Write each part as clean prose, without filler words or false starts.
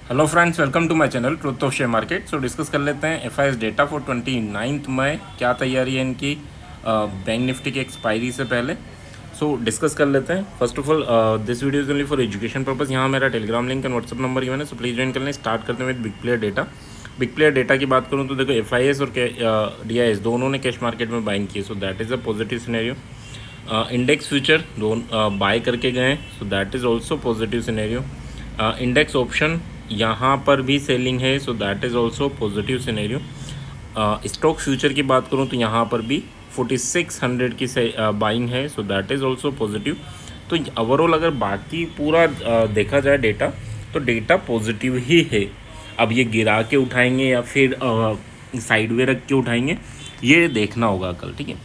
Hello friends, welcome to my channel truth of share market. So discuss कर लेते हैं FIS data for 29 मई। क्या तैयारी है इनकी बैंक निफ्टी की एक्सपायरी से पहले। सो डिस्कस कर लेते हैं। First of all, this video is only for education purpose. यहाँ मेरा Telegram link and WhatsApp number given है, सो प्लीज ज्वाइन कर लें। स्टार्ट करते हैं with big player data. Big player data की बात करूँ तो देखो, एफआईएस और डीआईएस दोनों ने कैश मार्केट में बाइंग की, so that is a positive scenario. Index future दोनों बाय करके गए, so that is also positive scenario. Index option यहाँ पर भी सेलिंग है, so that is also positive scenario. Stock future की बात करूँ तो यहाँ पर भी 4600 की से बाइंग है, so that is also positive. तो ओवरऑल अगर बाकी पूरा देखा जाए डेटा, तो डेटा पॉजिटिव ही है। अब ये गिरा के उठाएंगे या फिर साइडवे रख के उठाएंगे, ये देखना होगा कल, ठीक है।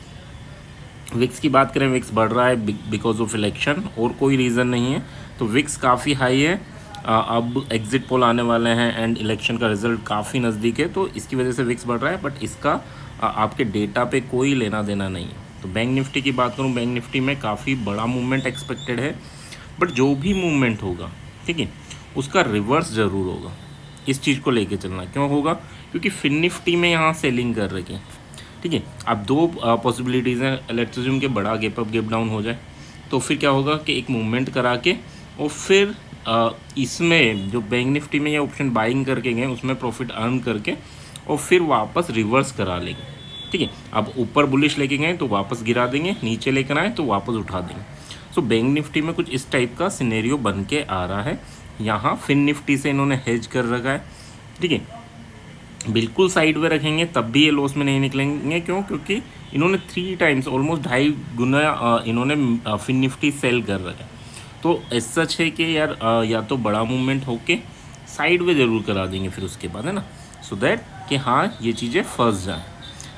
विक्स की बात करें, विक्स बढ़ रहा है बिकॉज ऑफ इलेक्शन, और कोई रीज़न नहीं है। तो विक्स काफ़ी हाई है। अब एग्जिट पोल आने वाले हैं एंड इलेक्शन का रिजल्ट काफ़ी नज़दीक है, तो इसकी वजह से विक्स बढ़ रहा है, बट इसका आपके डेटा पे कोई लेना देना नहीं है। तो बैंक निफ्टी की बात करूँ, बैंक निफ्टी में काफ़ी बड़ा मूवमेंट एक्सपेक्टेड है, बट जो भी मूवमेंट होगा, ठीक है, उसका रिवर्स ज़रूर होगा। इस चीज़ को लेके चलना। क्यों होगा? क्योंकि फिन निफ्टी में यहाँ सेलिंग कर रखी है, ठीक है। अब दो पॉसिबिलिटीज़ हैं। लेट्स अज्यूम के बड़ा गैप अप गैप डाउन हो जाए, तो फिर क्या होगा कि एक मूवमेंट करा के और फिर इसमें जो बैंक निफ्टी में ये ऑप्शन बाइंग करके गए उसमें प्रॉफिट अर्न करके और फिर वापस रिवर्स करा लेंगे, ठीक है। अब ऊपर बुलिश लेके गए तो वापस गिरा देंगे, नीचे लेकर आए तो वापस उठा देंगे। सो बैंक निफ्टी में कुछ इस टाइप का सिनेरियो बन के आ रहा है। यहाँ फिन निफ्टी से इन्होंने हेज कर रखा है, ठीक है। बिल्कुल साइड में रखेंगे तब भी ये लॉस में नहीं निकलेंगे। क्यों? क्योंकि इन्होंने 3 टाइम्स ऑलमोस्ट 2.5 गुना इन्होंने फिन निफ्टी सेल कर रखा है। तो ऐसा सच है कि यार या तो बड़ा मूवमेंट होके साइड में ज़रूर करा देंगे फिर उसके बाद, है ना, सो दैट कि हाँ ये चीज़ें फंस जाएँ,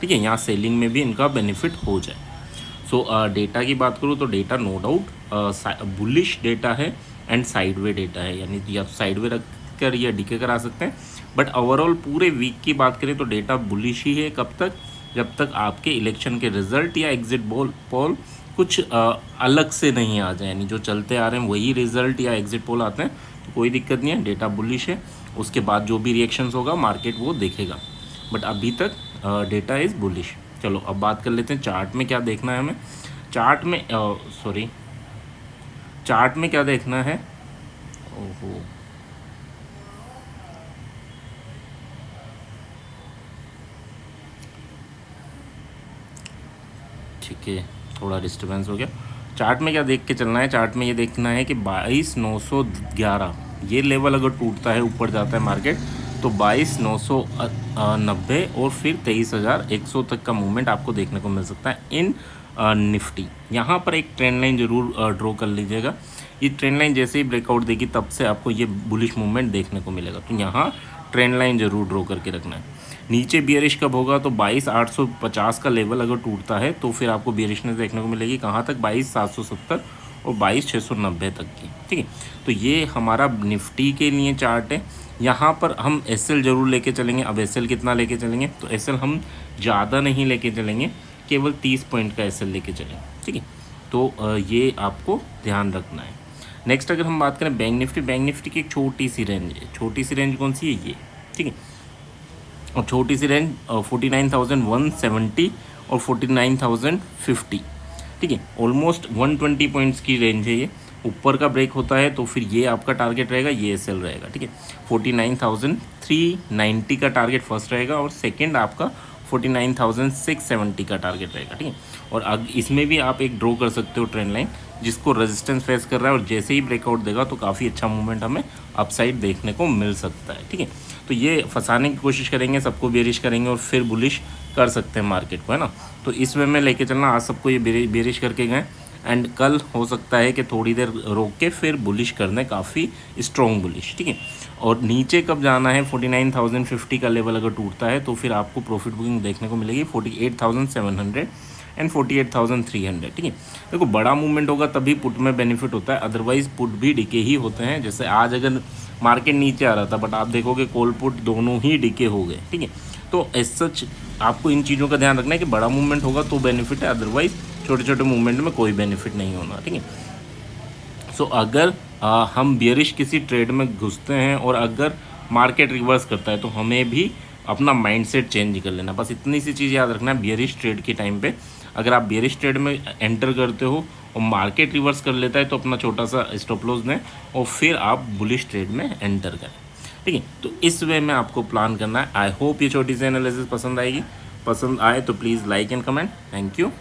ठीक है, यहाँ सेलिंग में भी इनका बेनिफिट हो जाए। सो डेटा की बात करूँ तो data no doubt bullish data है एंड साइडवे डेटा है, यानी या तो साइडवे रख कर या डीके करा सकते हैं। बट ओवरऑल पूरे वीक की बात करें तो डेटा बुलिश ही है। कब तक? जब तक आपके इलेक्शन के रिजल्ट या एग्जिट पोल कुछ अलग से नहीं आ जाए, यानी जो चलते आ रहे हैं वही रिजल्ट या एग्जिट पोल आते हैं, तो कोई दिक्कत नहीं है, डेटा बुलिश है। उसके बाद जो भी रिएक्शंस होगा मार्केट वो देखेगा, बट अभी तक डेटा इज़ बुलिश। चलो अब बात कर लेते हैं चार्ट में क्या देखना है हमें। चार्ट में चार्ट में क्या देखना है। ओहो, ठीक है, थोड़ा डिस्टर्बेंस हो गया। चार्ट में क्या देख के चलना है? चार्ट में ये देखना है कि 22,911 ये लेवल अगर टूटता है, ऊपर जाता है मार्केट, तो 22,990 और फिर 23,100 तक का मूवमेंट आपको देखने को मिल सकता है इन निफ्टी। यहाँ पर एक ट्रेंड लाइन ज़रूर ड्रॉ कर लीजिएगा। ये ट्रेंड लाइन जैसे ही ब्रेकआउट देगी तब से आपको ये बुलिश मूवमेंट देखने को मिलेगा, तो यहाँ ट्रेंड लाइन ज़रूर ड्रॉ करके रखना है। नीचे बियरिश कब होगा? तो 22,850 का लेवल अगर टूटता है तो फिर आपको बियरिशनेस देखने को मिलेगी। कहाँ तक? 22,770 और 22,690 तक की, ठीक है। तो ये हमारा निफ्टी के लिए चार्ट है। यहाँ पर हम एसएल ज़रूर लेके चलेंगे। अब एसएल कितना लेके चलेंगे? तो एसएल हम ज़्यादा नहीं लेके चलेंगे, केवल 30 पॉइंट का एसएल लेके चलेंगे, ठीक है। तो ये आपको ध्यान रखना है। नेक्स्ट अगर हम बात करें बैंक निफ्टी, बैंक निफ्टी की एक छोटी सी रेंज है। छोटी सी रेंज कौन सी है? ये, ठीक है। और छोटी सी रेंज 49,170 और 49,050, ठीक है। ऑलमोस्ट 120 पॉइंट्स की रेंज है ये। ऊपर का ब्रेक होता है तो फिर ये आपका टारगेट रहेगा, ये एसएल रहेगा, ठीक है। 49,390 का टारगेट फर्स्ट रहेगा और सेकंड आपका 49,670 का टारगेट रहेगा, ठीक है। और अब इसमें भी आप एक ड्रॉ कर सकते हो ट्रेंड लाइन, जिसको रेजिस्टेंस फेस कर रहा है, और जैसे ही ब्रेकआउट देगा तो काफ़ी अच्छा मूवमेंट हमें अपसाइड देखने को मिल सकता है, ठीक है। तो ये फंसाने की कोशिश करेंगे, सबको बेरिश करेंगे और फिर बुलिश कर सकते हैं मार्केट को, है ना। तो इस वे में लेके चलना। आज सबको ये बेरिश करके गए एंड कल हो सकता है कि थोड़ी देर रोक के फिर बुलिश करने, काफ़ी स्ट्रॉन्ग बुलिश, ठीक है। और नीचे कब जाना है? 49,050 का लेवल अगर टूटता है तो फिर आपको प्रॉफिट बुकिंग देखने को मिलेगी 48,700 एंड 48,300, ठीक है। देखो बड़ा मूवमेंट होगा तभी पुट में बेनिफिट होता है, अदरवाइज पुट भी डिके ही होते हैं। जैसे आज अगर मार्केट नीचे आ रहा था, बट आप देखोगे कॉल पुट दोनों ही डिके हो गए, ठीक है। तो एज सच आपको इन चीज़ों का ध्यान रखना है कि बड़ा मूवमेंट होगा तो बेनिफिट है, अदरवाइज छोटे छोटे मूवमेंट में कोई बेनिफिट नहीं होना, ठीक है। सो अगर हम बियरिश किसी ट्रेड में घुसते हैं और अगर मार्केट रिवर्स करता है तो हमें भी अपना माइंडसेट चेंज कर लेना। बस इतनी सी चीज़ याद रखना है बियरिश ट्रेड के टाइम पे। अगर आप बियरिश ट्रेड में एंटर करते हो और मार्केट रिवर्स कर लेता है तो अपना छोटा सा स्टॉप लॉस दें और फिर आप बुलिश ट्रेड में एंटर करें। ठीक है, तो इस वे में आपको प्लान करना है। आई होप ये छोटी सी एनालिसिस पसंद आएगी। पसंद आए तो please like and comment. Thank you.